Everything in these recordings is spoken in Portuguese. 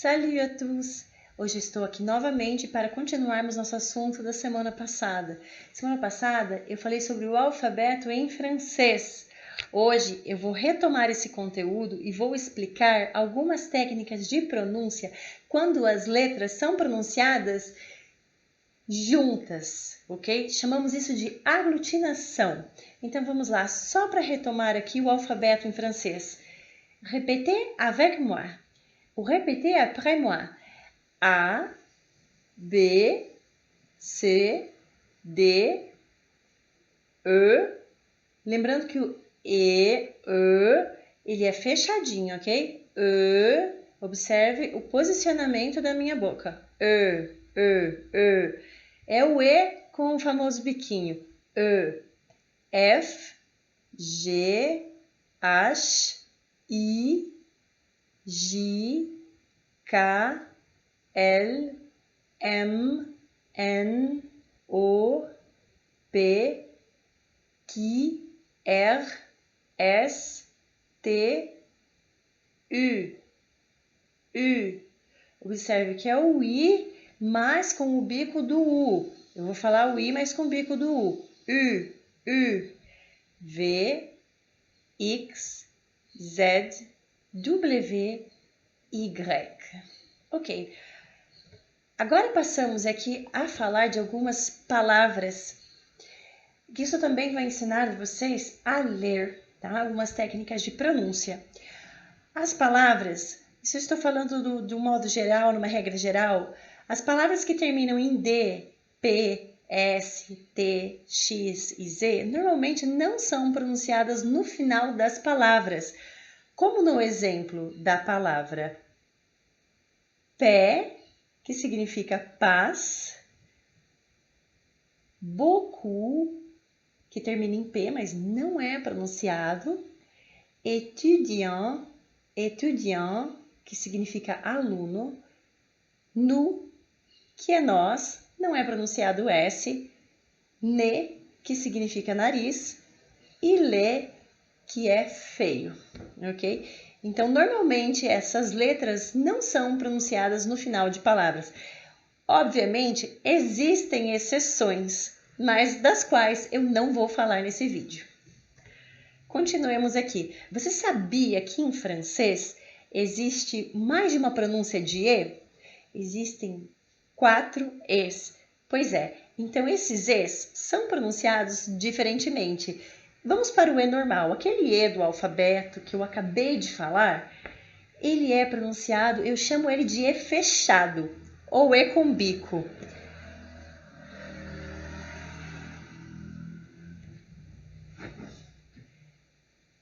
Salut à tous! Hoje estou aqui novamente para continuarmos nosso assunto da semana passada. Semana passada eu falei sobre o alfabeto em francês. Hoje eu vou retomar esse conteúdo e vou explicar algumas técnicas de pronúncia quando as letras são pronunciadas juntas, ok? Chamamos isso de aglutinação. Então vamos lá, só para retomar aqui o alfabeto em francês. Répétez avec moi. Ou répétez après moi. A, B, C, D, E. Lembrando que o E, ele é fechadinho, ok? E, observe o posicionamento da minha boca. E. É o E com o famoso biquinho. E, F, G, H, I, J, K, L, M, N, O, P, Q, R, S, T, U. Observe que é o I, mas com o bico do U. Eu vou falar o I, mas com o bico do U. U. V, X, Z, W, Y. Ok. Agora passamos aqui a falar de algumas palavras, que isso também vai ensinar vocês a ler, tá? Algumas técnicas de pronúncia. As palavras, isso eu estou falando de um modo geral, numa regra geral, as palavras que terminam em D, P, S, T, X e Z normalmente não são pronunciadas no final das palavras, como no exemplo da palavra pé, que significa paz, beaucoup, que termina em P, mas não é pronunciado, étudiant, que significa aluno, nous, que é nós, não é pronunciado o S, nez, que significa nariz, e laid, que é feio, ok? Então, normalmente, essas letras não são pronunciadas no final de palavras. Obviamente, existem exceções, mas das quais eu não vou falar nesse vídeo. Continuemos aqui. Você sabia que em francês existe mais de uma pronúncia de E? Existem 4 Es. Pois é, então esses Es são pronunciados diferentemente. Vamos para o E normal. Aquele E do alfabeto que eu acabei de falar, ele é pronunciado, eu chamo ele de E fechado, ou E com bico.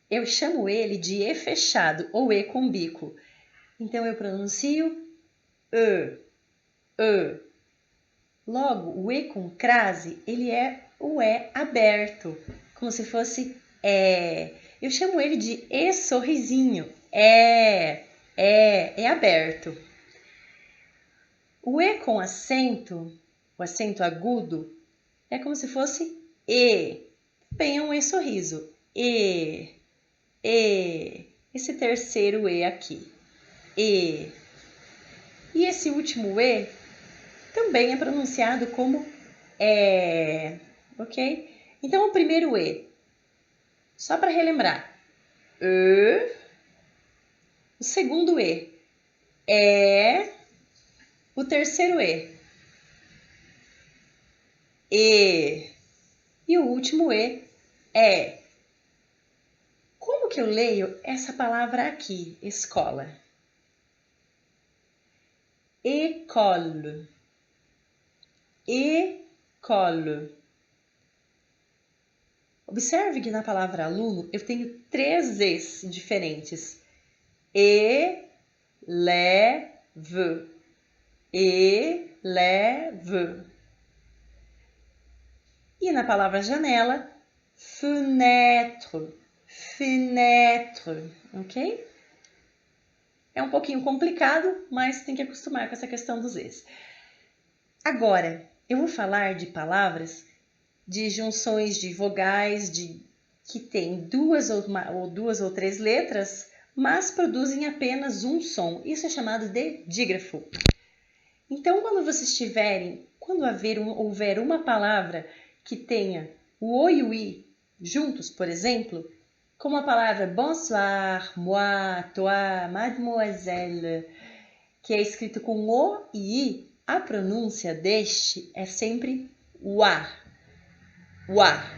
Eu chamo ele de E fechado, ou E com bico. Então eu pronuncio E. Logo, o E com crase, ele é o E aberto, como se fosse é. Eu chamo ele de E sorrisinho. É aberto. O E com acento, o acento agudo, é como se fosse E. Também é um E sorriso. E. Esse terceiro E aqui. E. E esse último E também é pronunciado como é, ok? Então, o primeiro E, só para relembrar, E. O segundo E, é. O terceiro E, E. E o último E, é. Como que eu leio essa palavra aqui, escola? École. École. Observe que na palavra aluno eu tenho 3 Es diferentes. Élève. Élève. E na palavra janela, fenêtre. Fenêtre. Ok? É um pouquinho complicado, mas tem que acostumar com essa questão dos Es. Agora, eu vou falar de palavras, de junções de vogais, que tem duas ou 3 letras, mas produzem apenas um som. Isso é chamado de dígrafo. Então, quando houver uma palavra que tenha o O e o I juntos, por exemplo, como a palavra bonsoir, moi, toi, mademoiselle, que é escrito com O e I, a pronúncia deste é sempre wa, wa.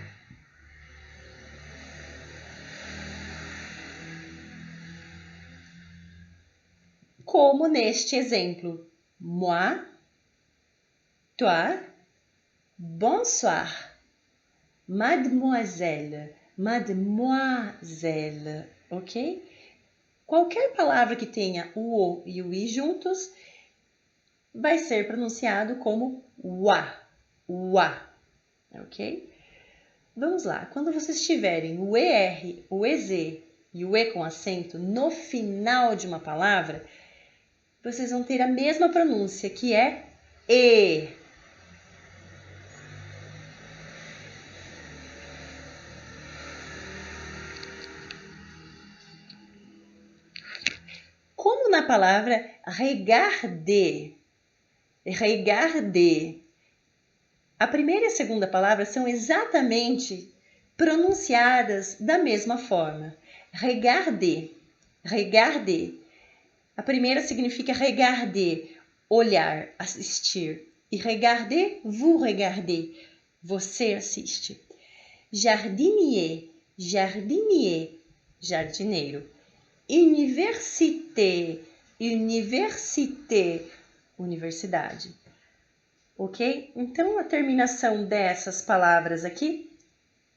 Como neste exemplo, moi, toi, bonsoir, mademoiselle, mademoiselle, ok? Qualquer palavra que tenha o O e o I juntos vai ser pronunciado como wa, wa, ok? Vamos lá, quando vocês tiverem o ER, o EZ e o E com acento no final de uma palavra, vocês vão ter a mesma pronúncia, que é E. Como na palavra regarder, regarder. A primeira e a segunda palavra são exatamente pronunciadas da mesma forma. Regarder, regarder. A primeira significa regarder, olhar, assistir. E regarder, vous regardez, você assiste. Jardinier, jardinier, jardineiro. Université, université, universidade. Ok? Então, a terminação dessas palavras aqui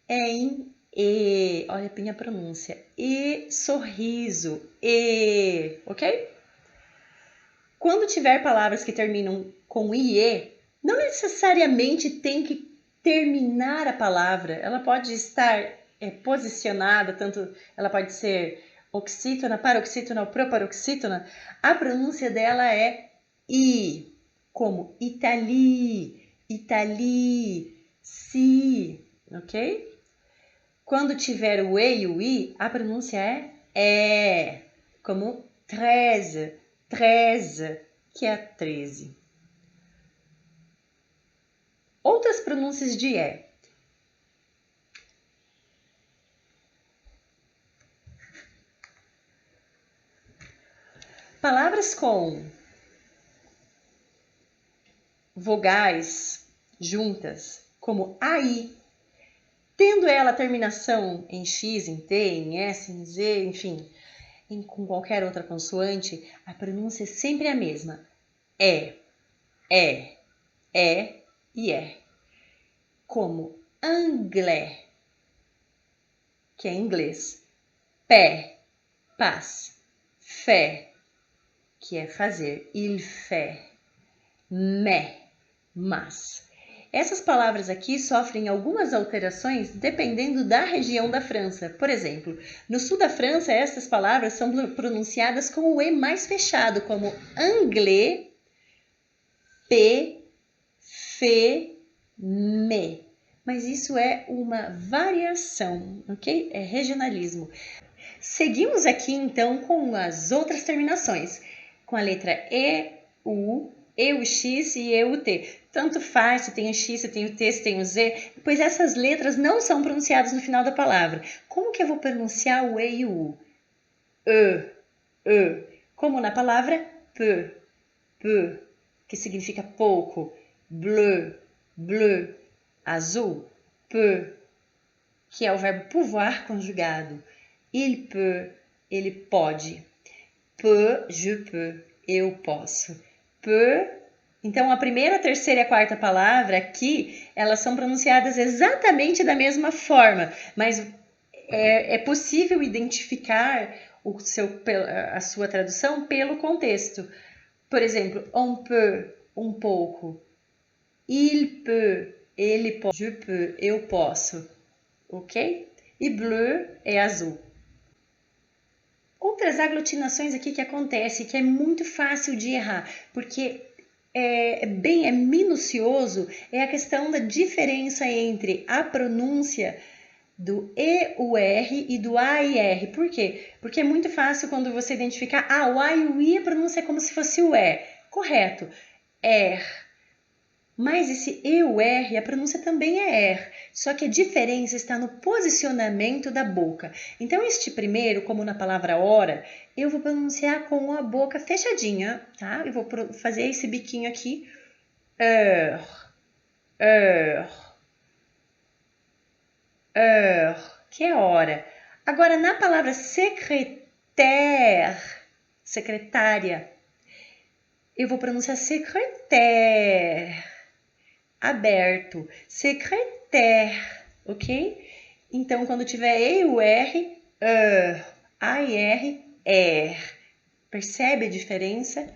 é em E. Olha bem a pronúncia. E, sorriso. E. Ok? Quando tiver palavras que terminam com IE, não necessariamente tem que terminar a palavra. Ela pode estar posicionada, tanto ela pode ser oxítona, paroxítona ou proparoxítona. A pronúncia dela é I, como Itali, Itali, si, ok? Quando tiver o E e o I, a pronúncia é, como 13, 13, que é 13. Outras pronúncias de E. Palavras com vogais juntas, como AI, tendo ela a terminação em X, em T, em S, em Z, enfim, com qualquer outra consoante, a pronúncia é sempre a mesma. É e é. Como anglais, que é inglês. Pé, passe. Fait, que é fazer. Il fait. Mais, mas. Essas palavras aqui sofrem algumas alterações dependendo da região da França. Por exemplo, no sul da França, essas palavras são pronunciadas com o E mais fechado, como anglais, P, F, me. Mas isso é uma variação, ok? É regionalismo. Seguimos aqui, então, com as outras terminações. Com a letra E, U, EUX e EUT. Tanto faz se tem o X, se tem o T, se tem o Z, pois essas letras não são pronunciadas no final da palavra. Como que eu vou pronunciar o E e o U? E. Como na palavra peu, peu, que significa pouco. Bleu, bleu, azul. Peu, que é o verbo pouvoir conjugado. Il peut, ele pode. Peut, je peux, eu posso. Peut, então a primeira, a terceira e a quarta palavra aqui, elas são pronunciadas exatamente da mesma forma, mas é possível identificar a sua tradução pelo contexto. Por exemplo, on peut, um pouco. Il peut, ele pode. Je peux, eu posso. Ok? E bleu é azul. Outras aglutinações aqui que acontecem, que é muito fácil de errar, porque é minucioso, é a questão da diferença entre a pronúncia do E-U-R e do A-I-R. Por quê? Porque é muito fácil quando você identificar, o A e o I a pronúncia é como se fosse o E. Correto. Er. Mas esse E-U-R, a pronúncia também é er, só que a diferença está no posicionamento da boca. Então, este primeiro, como na palavra hora, eu vou pronunciar com a boca fechadinha, tá? Eu vou fazer esse biquinho aqui. Er, que é hora. Agora, na palavra secrétaire, secretária, eu vou pronunciar secrétaire, aberto, secrétaire, ok? Então, quando tiver E-U-R, A-I-R, er. Percebe a diferença?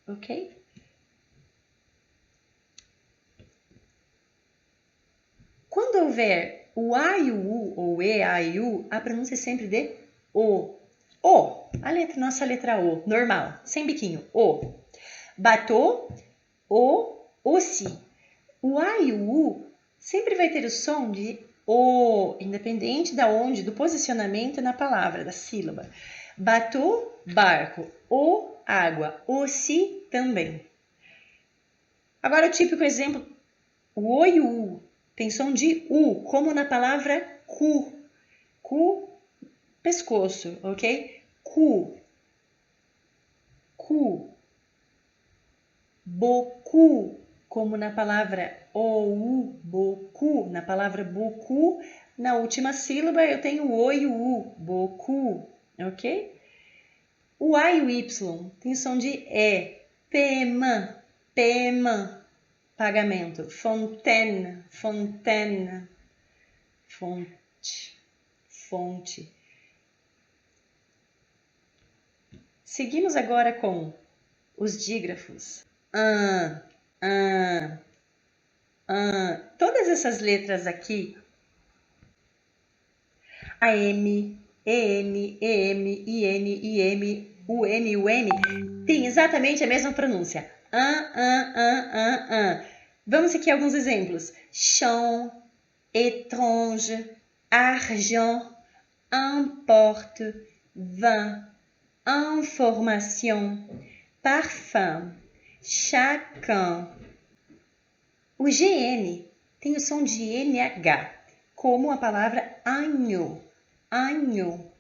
Ok? Quando houver o A e o U, ou E, A e U, a pronúncia é sempre de O. O, nossa letra O, normal, sem biquinho, O. Bateau, O, aussi. O A e o U sempre vai ter o som de O, independente da onde, do posicionamento na palavra, da sílaba. Bateau, barco. O, água. Aussi, também. Agora, o típico exemplo, o O e o U tem som de U, como na palavra cu. Cu, pescoço, ok? Cu. Cu. Beaucoup, como na palavra ou, beaucoup, na palavra beaucoup, na última sílaba eu tenho o O e o U, beaucoup, ok? O A e o Y tem som de E, paiement, paiement, pagamento, fontaine, fontaine, fonte, fonte. Seguimos agora com os dígrafos. Todas essas letras aqui, a M, EM, EM, IN, IM, UN e UM, tem exatamente a mesma pronúncia. Vamos aqui a alguns exemplos. Champ, étrange, argent, importe, vin, information, parfum, chacun. O GN tem o som de NH, como a palavra agneau. Agneau.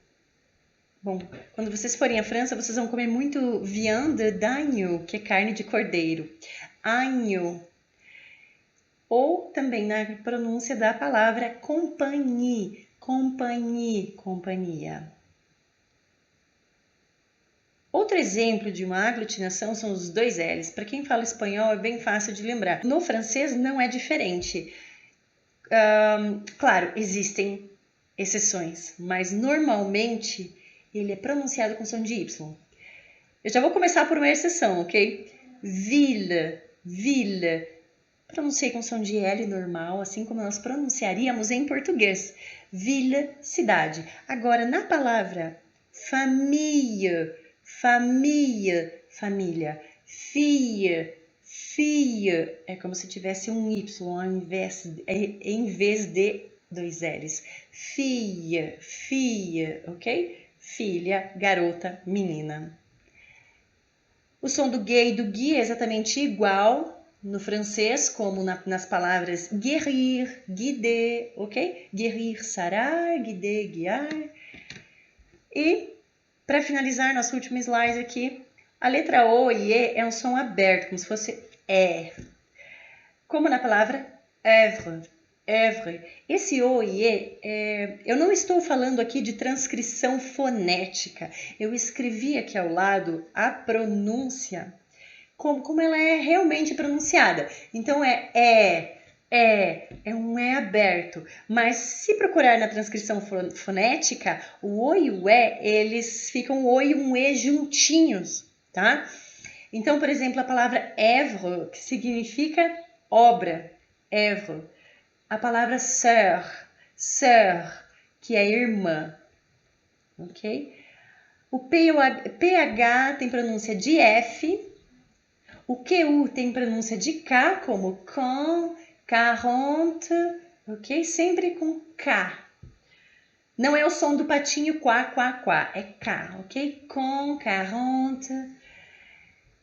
Bom, quando vocês forem à França, vocês vão comer muito viande d'agneau, que é carne de cordeiro. Agneau. Ou também na pronúncia da palavra compagnie. Compagnie, companhia. Outro exemplo de uma aglutinação são os dois L's. Para quem fala espanhol é bem fácil de lembrar. No francês não é diferente. Claro, existem exceções, mas normalmente ele é pronunciado com som de Y. Eu já vou começar por uma exceção, ok? Ville, ville. Pronunciei com som de L normal, assim como nós pronunciaríamos em português. Ville, cidade. Agora, na palavra famille, famille, família. Fille, fille, é como se tivesse um Y em vez de dois L's. Fille, fille, ok? Filha, garota, menina. O som do G e do Gui é exatamente igual no francês, como nas palavras guérir, guider, ok? Guérir, sarar, guider, guiar. E para finalizar, nosso último slide aqui, a letra O e E é um som aberto, como se fosse E. Como na palavra œuvre, œuvre. Esse O e E, eu não estou falando aqui de transcrição fonética. Eu escrevi aqui ao lado a pronúncia, como ela é realmente pronunciada. Então é um E aberto, mas se procurar na transcrição fonética, o O e o E, eles ficam o O e um E juntinhos, tá? Então, por exemplo, a palavra œuvre, que significa obra, œuvre. A palavra sœur, sœur, que é irmã, ok? O PH tem pronúncia de F, o QU tem pronúncia de K, como com, 40, ok? Sempre com K. Não é o som do patinho quá, quá, quá. É K, ok? Com 40.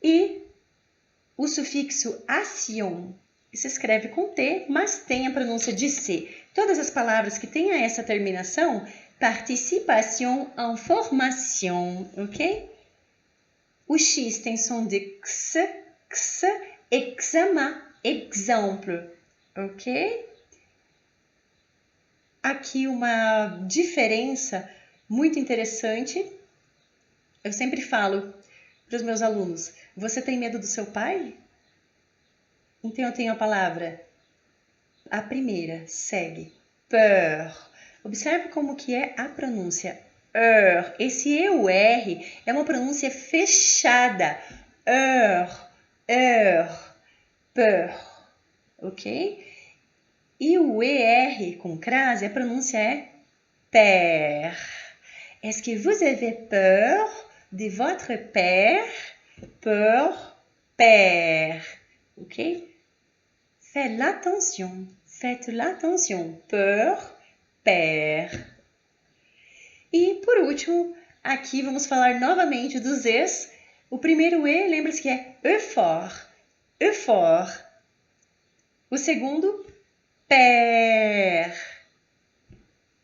E o sufixo ation se escreve com T, mas tem a pronúncia de C. Todas as palavras que tenham essa terminação, participation en formation, ok? O X tem som de X, X, examen, exemple, ok? Aqui uma diferença muito interessante. Eu sempre falo para os meus alunos, você tem medo do seu pai? Então eu tenho a palavra, a primeira, segue, peur. Observe como que é a pronúncia, esse EUR é uma pronúncia fechada, peur, ok? E o ER com crase, a pronúncia é père. Est-ce que vous avez peur de votre père? Peur, père. Ok? Faites l'attention. Peur, père. E por último, aqui vamos falar novamente dos E's. O primeiro E, lembra-se que é effort. O segundo, père.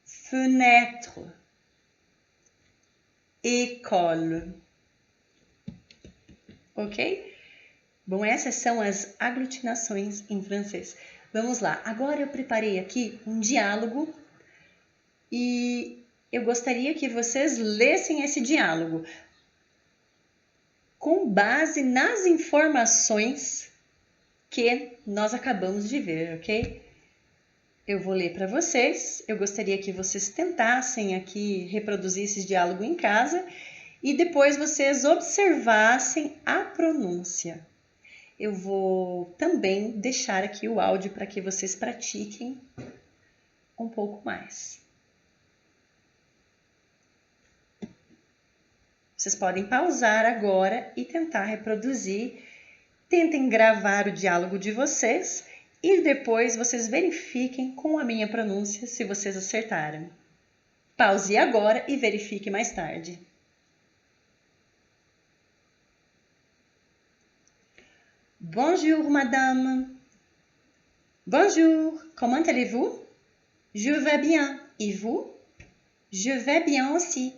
Fenêtre. École. Ok? Bom, essas são as aglutinações em francês. Vamos lá. Agora eu preparei aqui um diálogo e eu gostaria que vocês lessem esse diálogo com base nas informações que nós acabamos de ver, ok? Eu vou ler para vocês. Eu gostaria que vocês tentassem aqui reproduzir esse diálogo em casa e depois vocês observassem a pronúncia. Eu vou também deixar aqui o áudio para que vocês pratiquem um pouco mais. Vocês podem pausar agora e tentar reproduzir. Tentem gravar o diálogo de vocês e depois vocês verifiquem com a minha pronúncia se vocês acertaram. Pause agora e verifique mais tarde. Bonjour, madame. Bonjour, comment allez-vous? Je vais bien. Et vous? Je vais bien aussi.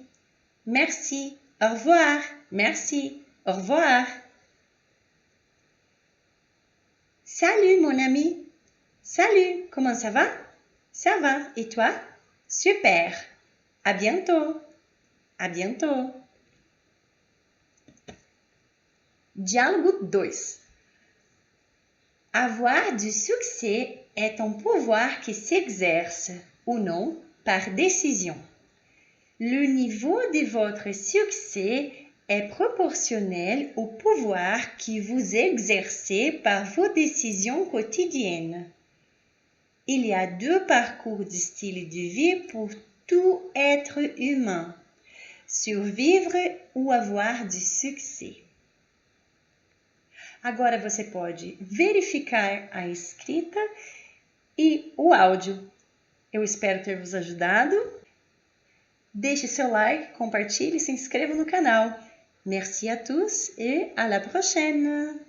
Merci. Au revoir. Merci. Au revoir. Salut, mon ami. Salut, comment ça va? Ça va. Et toi? Super. À bientôt. À bientôt. Diálogo 2. Avoir du succès est un pouvoir qui s'exerce ou non par décision. Le niveau de votre succès est proportionnel au pouvoir que vous exercez par vos décisions quotidiennes. Il y a 2 parcours de style de vie pour tout être humain: survivre ou avoir du succès. Agora você pode verificar a escrita e o áudio. Eu espero ter vos ajudado. Deixe seu like, compartilhe e se inscreva no canal. Merci à tous et à la prochaine!